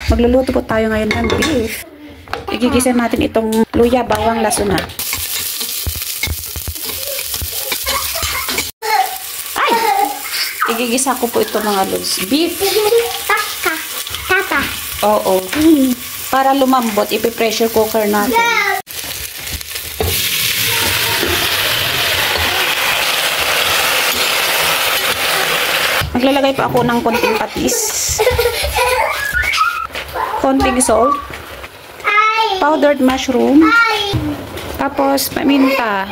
Magluluto po tayo ngayon ng beef. Igigisa natin itong luya, bawang, laso na. Ay! Igigisa ko po ito mga lods. Beef. Tata. Oo. Para lumambot, ipi-pressure cooker natin. Maglalagay pa ako ng konting patis. Konting salt. Powdered mushroom. Tapos, paminta.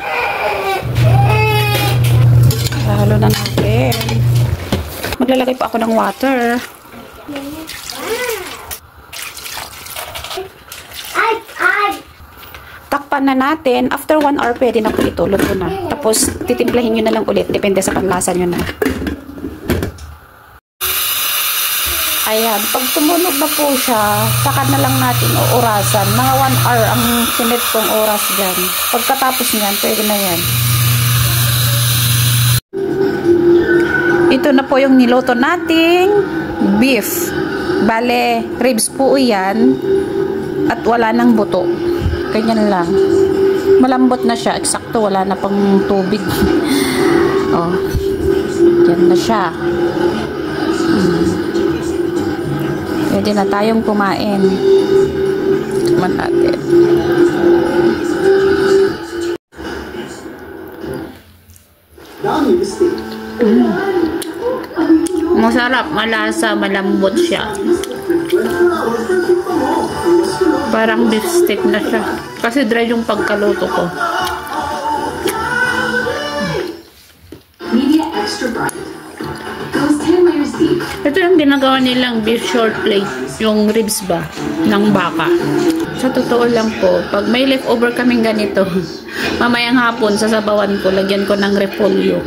Halo na natin. Maglalagay pa ako ng water. Takpan na natin. After 1 hour, pwede na po ito. Luto na. Tapos, titimplahin nyo na lang ulit. Depende sa panlasa nyo na. Ayan. Pag tumunog na po siya, saka na lang natin orasan. Mga 1 hour ang sinit kong oras dyan. Pagkatapos nyan, pwede na yan. Ito na po yung niluto nating beef. Bale, ribs po yan. At wala nang buto. Ganyan lang. Malambot na siya. Eksakto, wala na pang tubig. Oh. Yan na siya. Pwede na tayong kumain. Tikman natin. Masarap, malasa, malambot siya. Parang beef steak na siya. Kasi dry yung pagkaluto ko. Ito yung ginagawa nilang beef short plate. Yung ribs ba? Ng baka. Sa totoo lang po, pag may leftover kaming ganito, mamayang hapon, sasabawan ko, lagyan ko ng repolyo.